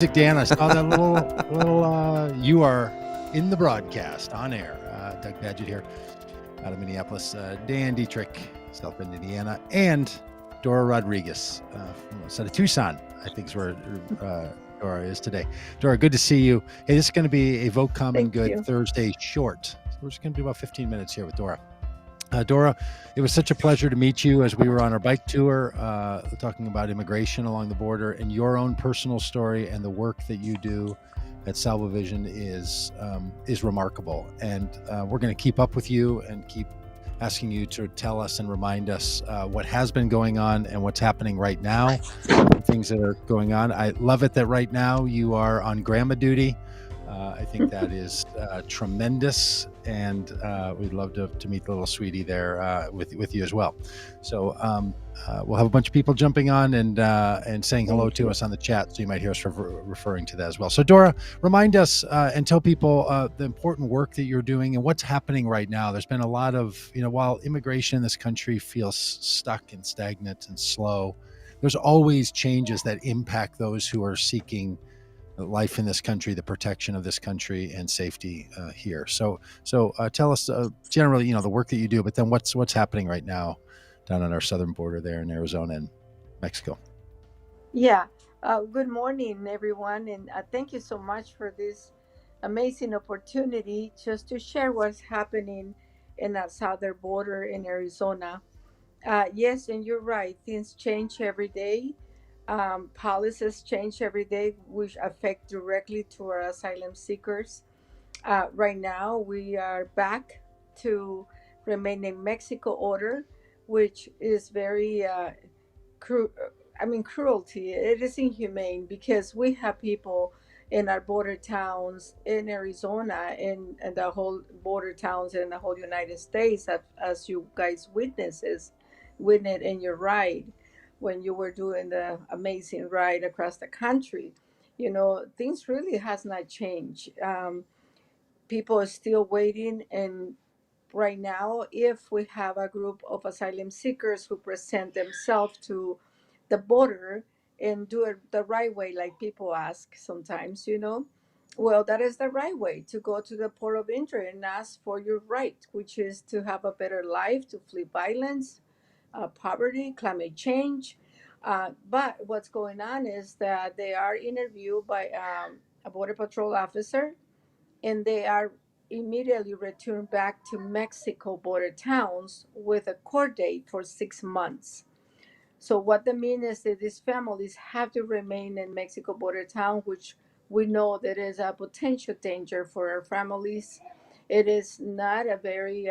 Dan, I saw that little. You are in the broadcast on air. Doug Pagitt here, out of Minneapolis. Dan Deitrich, South Bend, Indiana, and Dora Rodriguez, from of Tucson. I think is where Dora is today. Dora, good to see you. Hey, this is going to be a Vote Common Thank Good you. Thursday short. So we're just going to do about 15 minutes here with Dora. Dora, it was such a pleasure to meet you as we were on our bike tour, talking about immigration along the border, and your own personal story and the work that you do at Salvavision is remarkable. And we're going to keep up with you and keep asking you to tell us and remind us what has been going on and what's happening right now, things that are going on. I love it that right now you are on grandma duty. I think that is tremendous, and we'd love to meet the little sweetie there with you as well. So we'll have a bunch of people jumping on and saying hello to us on the chat, so you might hear us referring to that as well. So Dora, remind us and tell people the important work that you're doing and what's happening right now. There's been a lot of, while immigration in this country feels stuck and stagnant and slow, there's always changes that impact those who are seeking life in this country, the protection of this country, and safety here. So tell us generally, the work that you do, but then what's happening right now down on our southern border there in Arizona and Mexico. Yeah. Good morning, everyone, and thank you so much for this amazing opportunity just to share what's happening in that southern border in Arizona. Yes, and you're right. Things change every day. Policies change every day, which affect directly to our asylum seekers. Right now, we are back to remain in Mexico order, which is very cruelty. It is inhumane because we have people in our border towns in Arizona and the whole border towns in the whole United States, as you guys witnessed in your ride when you were doing the amazing ride across the country. Things really has not changed. People are still waiting, and right now, if we have a group of asylum seekers who present themselves to the border and do it the right way, like people ask sometimes, well, that is the right way to go to the port of entry and ask for your right, which is to have a better life, to flee violence, poverty, climate change. But what's going on is that they are interviewed by a border patrol officer, and they are immediately returned back to Mexico border towns with a court date for 6 months. So what that means is that these families have to remain in Mexico border town, which we know that is a potential danger for our families. It is not a very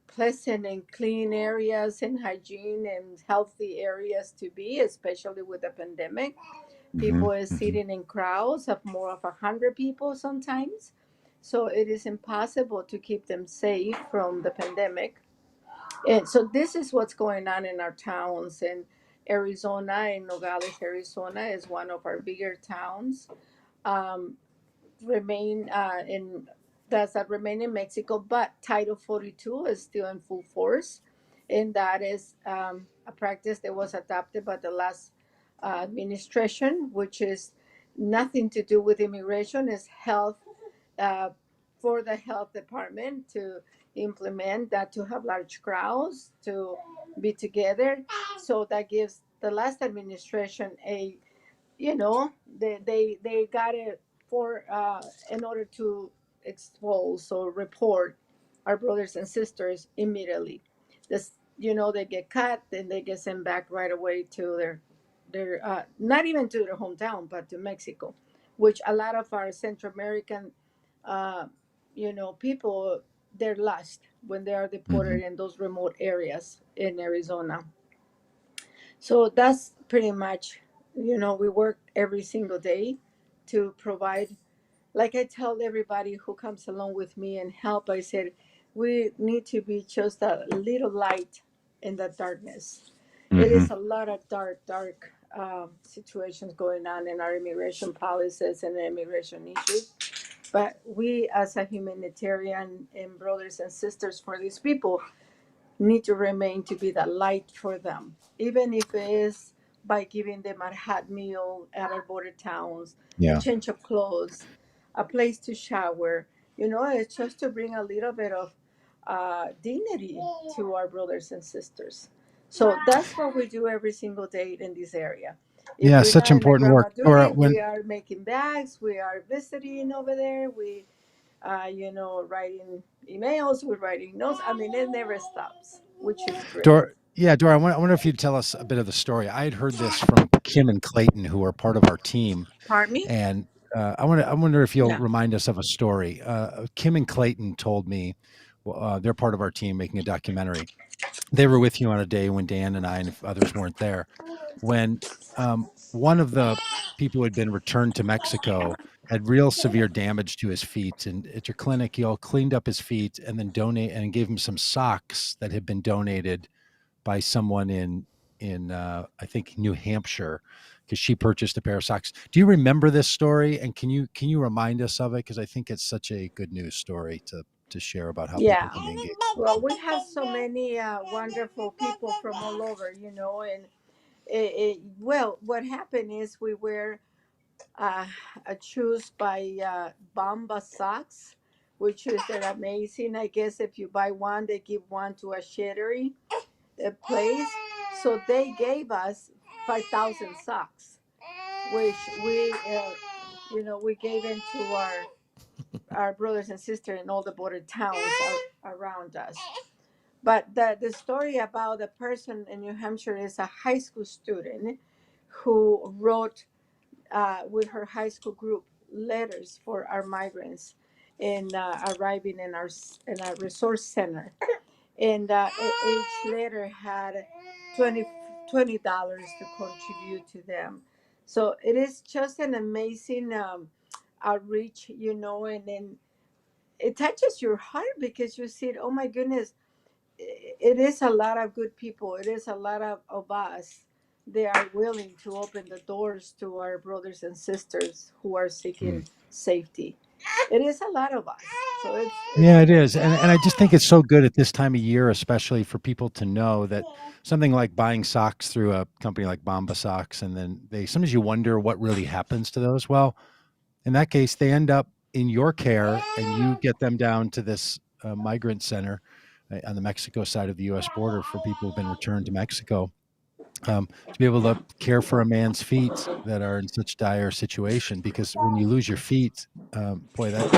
pleasant and clean areas and hygiene and healthy areas to be, especially with the pandemic. Mm-hmm. People is Mm-hmm. sitting in crowds of more of 100 people sometimes, so it is impossible to keep them safe from the pandemic. And so this is what's going on in our towns in Arizona. In Nogales, Arizona is one of our bigger towns. um, Remain in that remain in Mexico, but Title 42 is still in full force, and that is a practice that was adopted by the last administration, which is nothing to do with immigration. Is health, uh, for the health department to implement that, to have large crowds to be together. So that gives the last administration a, they got it for in order to expose or report our brothers and sisters immediately. This, they get cut, then they get sent back right away to their not even to their hometown, but to Mexico, which a lot of our Central American uh, people, they're lost when they are Mm-hmm. deported in those remote areas in Arizona. So that's pretty much, we work every single day to provide. Like I tell everybody who comes along with me and help, I said, we need to be just a little light in the darkness. It Mm-hmm. is a lot of dark situations going on in our immigration policies and immigration issues. But we, as a humanitarian and brothers and sisters for these people, need to remain to be the light for them, even if it is by giving them a hot meal at our border towns, a Yeah. change of clothes, a place to shower. It's just to bring a little bit of dignity to our brothers and sisters. So that's what we do every single day in this area. If Yeah, we're such not in the important work. grandma Dora, duty, when we are making bags, we are visiting over there, we, writing emails, we're writing notes. I mean, it never stops, which is great. Dora, I wonder if you'd tell us a bit of the story. I had heard this from Kim and Clayton, who are part of our team, Pardon me? and I wonder if you'll Yeah. remind us of a story. Kim and Clayton told me they're part of our team making a documentary. They were with you on a day when Dan and I and if others weren't there, when one of the people who had been returned to Mexico had real severe damage to his feet, and at your clinic, you all cleaned up his feet and then donate and gave him some socks that had been donated by someone in I think New Hampshire because she purchased a pair of socks. Do you remember this story? And can you remind us of it? Because I think it's such a good news story to share about how Yeah. people can be engaged. Well, we have so many wonderful people from all over, and well, what happened is we were uh, choose by Bamba socks, which is they're amazing. I guess if you buy one, they give one to a charity place. So they gave us 5,000 socks, which we gave into our brothers and sisters in all the border towns around us. But the story about the person in New Hampshire is a high school student who wrote with her high school group letters for our migrants in arriving in our resource center, and each letter had 20 dollars to contribute to them. So it is just an amazing outreach, and then it touches your heart because you see, oh my goodness, it is a lot of good people. It is a lot of us. They are willing to open the doors to our brothers and sisters who are Mm. seeking safety. It is a lot of us, so it's Yeah, it amazing. is. And I just think it's so good at this time of year, especially for people to know that something like buying socks through a company like Bomba Socks, and then they sometimes you wonder what really happens to those. Well, in that case, they end up in your care, and you get them down to this migrant center on the Mexico side of the U.S. border for people who've been returned to Mexico to be able to care for a man's feet that are in such dire situation. Because when you lose your feet, boy, that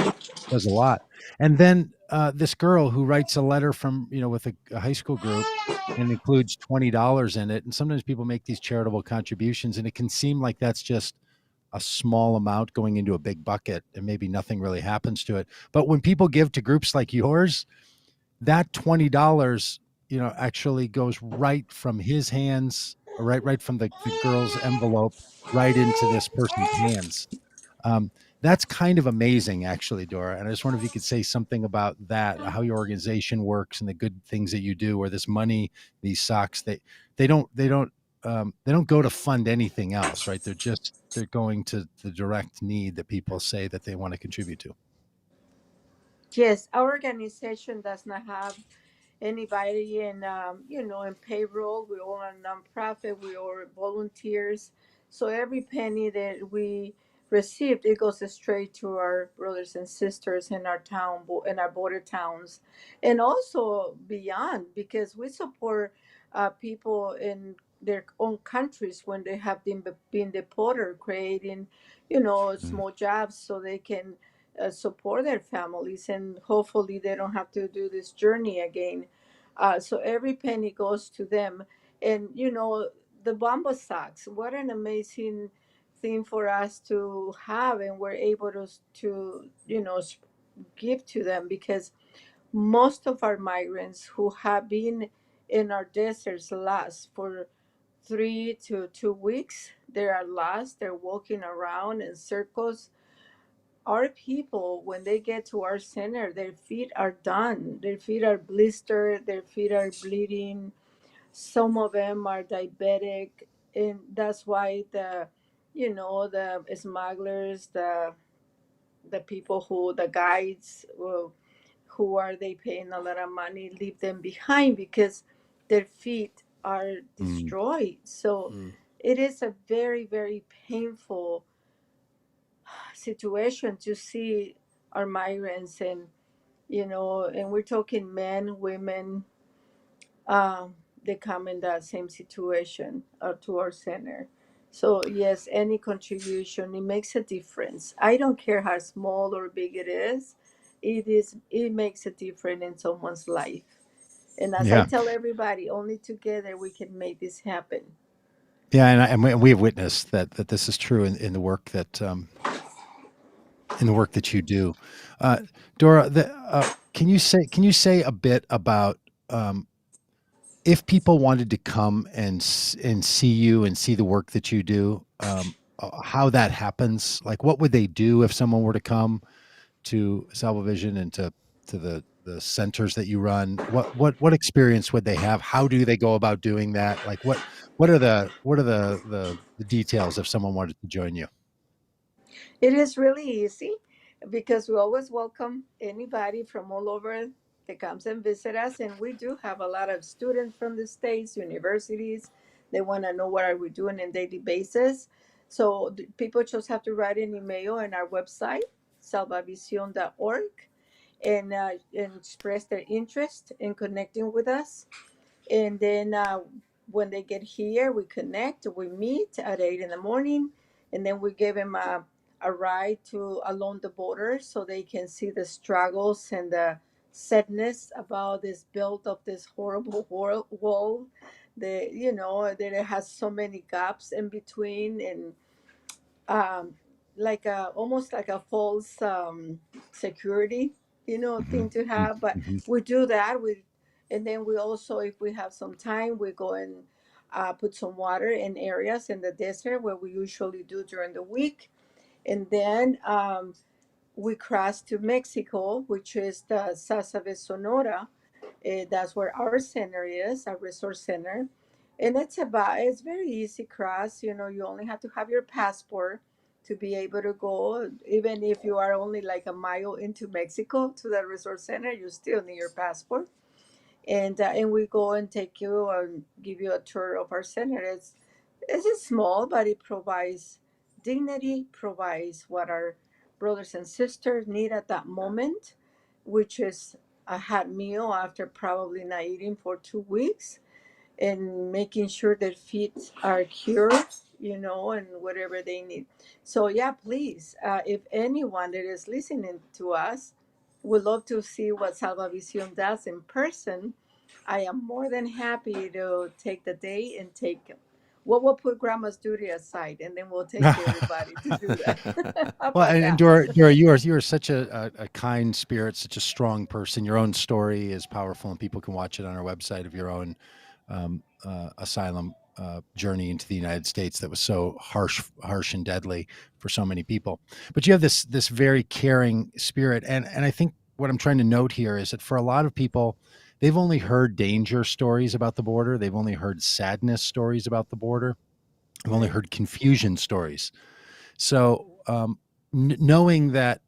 does a lot. And then this girl who writes a letter from with a high school group and includes $20 in it. And sometimes people make these charitable contributions, and it can seem like that's just a small amount going into a big bucket, and maybe nothing really happens to it. But when people give to groups like yours, that $20 actually goes right from his hands, or right from the girl's envelope, right into this person's hands. um, that's kind of amazing, actually, Dora. And I just wonder if you could say something about that, how your organization works, and the good things that you do. Where this money, these socks, they don't go to fund anything else, right? They're going to the direct need that people say that they want to contribute to. Yes, our organization does not have anybody in payroll. We all are nonprofit. We are volunteers. So every penny that we received, it goes straight to our brothers and sisters in our in our border towns, and also beyond, because we support people in their own countries when they have been deported, creating Mm. small jobs so they can support their families, and hopefully they don't have to do this journey again. So every penny goes to them. And the Bamba socks, what an amazing thing for us to have, and we're able to give to them, because most of our migrants who have been in our deserts lost for 3 to 2 weeks, they are lost, they're walking around in circles. Our people, when they get to our center, their feet are done, their feet are blistered, their feet are bleeding, some of them are diabetic. And that's why the smugglers, the people who the guides, who are they paying a lot of money, leave them behind, because their feet are Mm. destroyed. So Mm. it is a very, very painful situation to see our migrants, and and we're talking men, women, they come in that same situation to our center. So yes, any contribution, it makes a difference. I don't care how small or big it is. It makes a difference in someone's life. And as I Yeah. tell everybody, only together we can make this happen. Yeah, and we have witnessed that this is true in the work that you do. Uh, Dora, can you say a bit about um, if people wanted to come and see you and see the work that you do, how that happens? Like, what would they do if someone were to come to Salvavision and to the centers that you run? What experience would they have? How do they go about doing that? Like, what are the details if someone wanted to join you? It is really easy because we always welcome anybody from all over that comes and visit us. And we do have a lot of students from the states, universities. They want to know what are we doing on a daily basis. So people just have to write an email on our website, salvavision.org, and express their interest in connecting with us. And then when they get here, we connect, we meet at 8 in the morning, and then we give them a ride to along the border so they can see the struggles and the sadness about this build of this horrible wall. That it has so many gaps in between, and um, like almost like a false security, Hmm. thing to have. But Hmm. we do that. And then we also, if we have some time, we go and put some water in areas in the desert where we usually do during the week. And then we cross to Mexico, which is the Sasabe Sonora. That's where our center is, our resource center. And it's very easy cross. You only have to have your passport to be able to go. Even if you are only like a mile into Mexico to the resort center, you still need your passport. And we go and take you and give you a tour of our center. It's small, but it provides dignity, provides what our brothers and sisters need at that moment, which is a hot meal after probably not eating for 2 weeks, and making sure their feet are cured, and whatever they need. So, yeah, please, if anyone that is listening to us would love to see what Salva Vision does in person, I am more than happy to take the day and take. Well, we'll put grandma's duty aside, and then we'll take everybody to do that. How Well, about and that? Dora, you are such a kind spirit, such a strong person. Your own story is powerful, and people can watch it on our website of your own asylum journey into the United States that was so harsh and deadly for so many people. But you have this very caring spirit, and I think what I'm trying to note here is that for a lot of people, they've only heard danger stories about the border. They've only heard sadness stories about the border. They've only Right. heard confusion stories. So, knowing that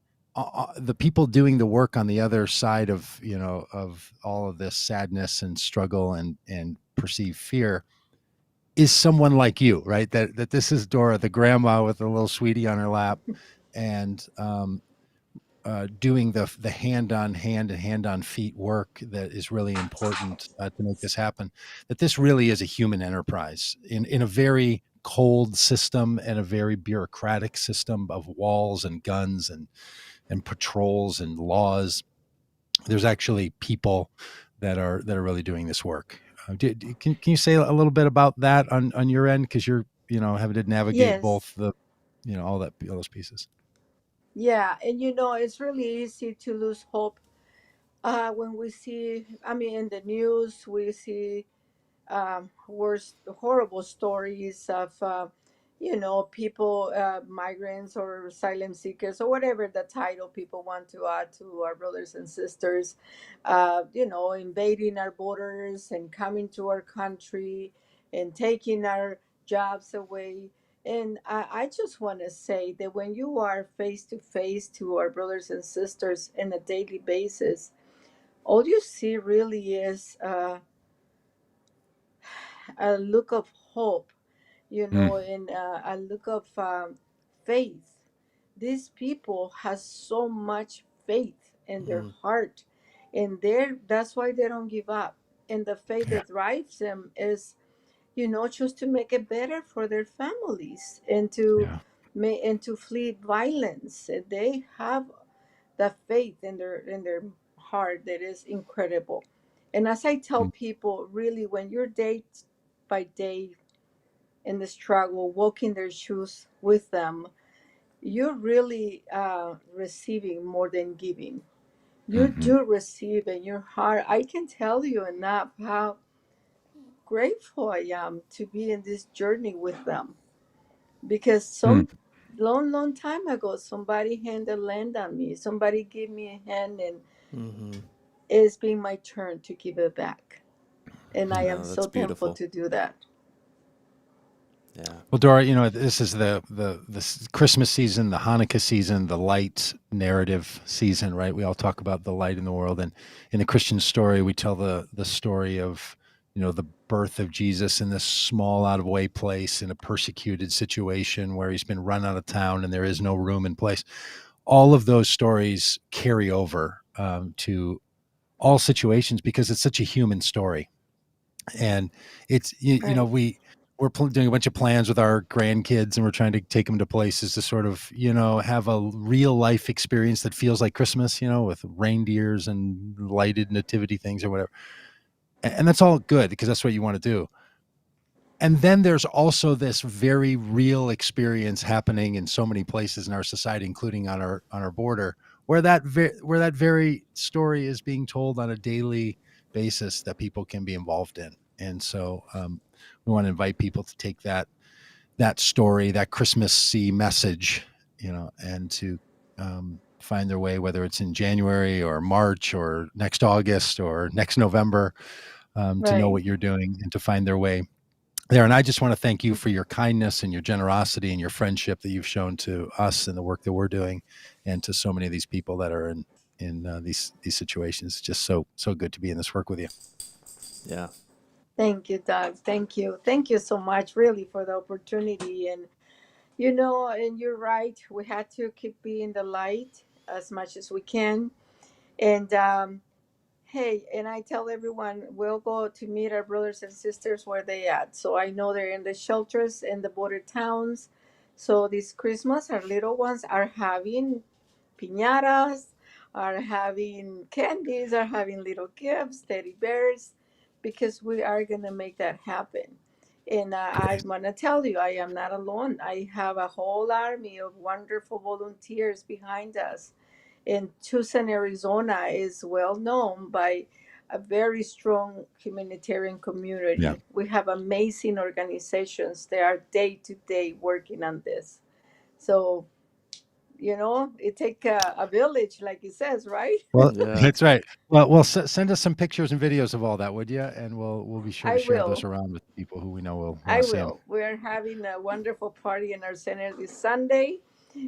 the people doing the work on the other side of of all of this sadness and struggle and perceived fear is someone like you, right? That this is Dora, the grandma with the little sweetie on her lap, and doing the hand on hand and hand on feet work that is really important to make this happen. That this really is a human enterprise in a very cold system and a very bureaucratic system of walls and guns and patrols and laws. There's actually people that are really doing this work. Can you say a little bit about that on your end, because you're having to navigate Yes. both the all those pieces. Yeah, and it's really easy to lose hope when we see. I mean, in the news, we see worst horrible stories of people, migrants or asylum seekers or whatever the title people want to add to our brothers and sisters, invading our borders and coming to our country and taking our jobs away. And I just want to say that when you are face to face to our brothers and sisters on a daily basis, all you see really is a look of hope. Mm, in a look of faith. These people has so much faith in their Mhm. heart, and that's why they don't give up. And the faith yeah. that drives them is, just to make it better for their families and to Yeah. flee violence. And they have the faith in their heart that is incredible. And as I tell Mm, people, really, when you're day by day in the struggle, walking their shoes with them, you're really receiving more than giving. You mhm. do receive in your heart. I can tell you enough how grateful I am to be in this journey with them, because Mm, some long time ago somebody handed land on me, somebody gave me a hand, and Mhm. it's been my turn to give it back, and I am No, so that's thankful beautiful. to do that. Yeah. Well, Dora, this is the Christmas season, the Hanukkah season, the light narrative season, right? We all talk about the light in the world, and in the Christian story, we tell the story of the birth of Jesus in this small, out of way place in a persecuted situation where he's been run out of town and there is no room in place. All of those stories carry over to all situations because it's such a human story, and it's Right. we're doing a bunch of plans with our grandkids and we're trying to take them to places to sort of have a real life experience that feels like Christmas, with reindeers and lighted nativity things or whatever. And that's all good because that's what you want to do. And then there's also this very real experience happening in so many places in our society, including on our border, where where that very story is being told on a daily basis that people can be involved in. And so we want to invite people to take that story, that Christmassy message, and to find their way, whether it's in January or March or next August or next November, to know Right. what you're doing and to find their way there. And I just want to thank you for your kindness and your generosity and your friendship that you've shown to us and the work that we're doing, and to so many of these people that are in these situations. It's just so good to be in this work with you. Yeah. Thank you, Doug. Thank you so much, really, for the opportunity. And and you're right, we had to keep being the light as much as we can. And hey, and I tell everyone we'll go to meet our brothers and sisters where they at. So I know they're in the shelters in the border towns. So this Christmas, our little ones are having piñatas, are having candies, are having little gifts, teddy bears, because we are gonna make that happen. And I Great. want to tell you, I am not alone. I have a whole army of wonderful volunteers behind us. And Tucson, Arizona is well known by a very strong humanitarian Yeah. community. We have amazing organizations. They are day to day working on this. So, it take a village, like it says, right? Well, Yeah. that's right. Well, send us some pictures and videos of all that, would you? And we'll be sure to I share those will. around with people who we know will want I to see them. will. We're having a wonderful party in our center this Sunday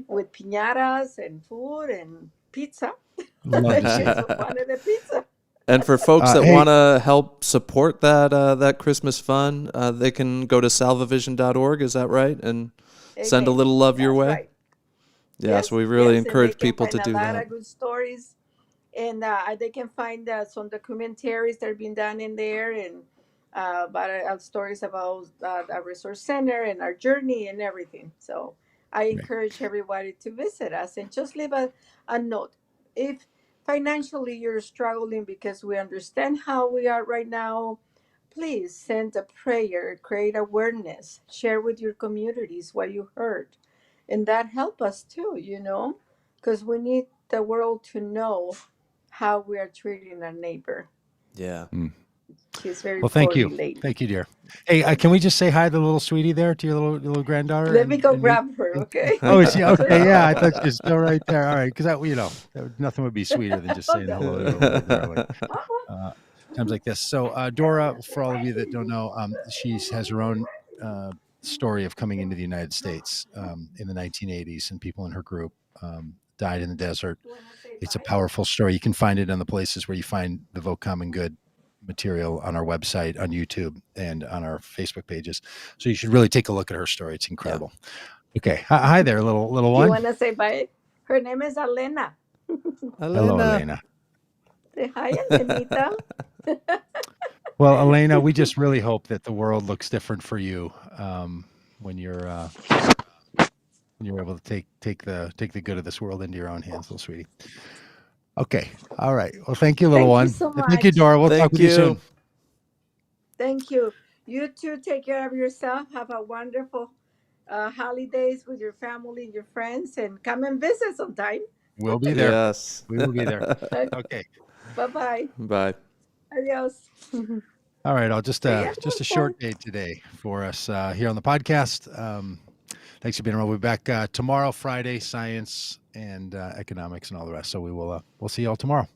with piñatas and food and pizza. Love to see it. Kids wanted a pizza. And for folks that Hey, want to help support that Christmas fund, they can go to salvavision.org. Is that right? And send a Amen. little love your That's way. right. Yeah. So Yes, we really yes, and they encourage can people find to a do lot that. of good stories, and they can find some documentaries that are being done in there, and about stories about our resource center and our journey and everything. So I great. encourage everybody to visit us and just leave a note. If financially you're struggling, because we understand how we are right now, please send a prayer, create awareness, share with your communities what you heard. And that help us too, because we need the world to know how we are treating our neighbor. Yeah. Mm. She's very Well, thank you. poorly lady. Thank you, dear. Hey, Thank can we you. just say hi to the little sweetie there, to your little granddaughter Let me go and meet? grab her, okay? Oh, is she okay? Just a Yeah, I thought minute. she was still right there. All right, because nothing would be sweeter than just Hold saying on. hello to a little girl. Uh-uh. uh, Times like this. So, Dora, for all of you that don't know, she has her own story of coming into the United States in the 1980s, and people in her group died in the desert. You want to say It's a bye? powerful story. You can find it in the places where you find the vote common good material on our website, on YouTube, and on our Facebook pages. So you should really take a look at her story. It's incredible. Okay. Hi there, little You one. want to say bye? Her name is Elena. Hello, Elena. Say hi, Elenita. Well, Elena, we just really hope that the world looks different for you when you're able to take the good of this world into your own hands, little sweetie. Okay. All right. Well, thank you, little Thank one. you so Thank you, much. Dora. We'll talk Thank with you soon. you. Thank you. You too. Take care of yourself. Have a wonderful holidays with your family and your friends, and come and visit sometime. We'll be there. Yes. We will be there. Okay. Bye-bye. Bye. Adios. All right. I'll just Yeah, a short day today for us here on the podcast. Thanks for being around. We'll be back tomorrow, Friday, science and economics and all the rest. So we'll see you all tomorrow.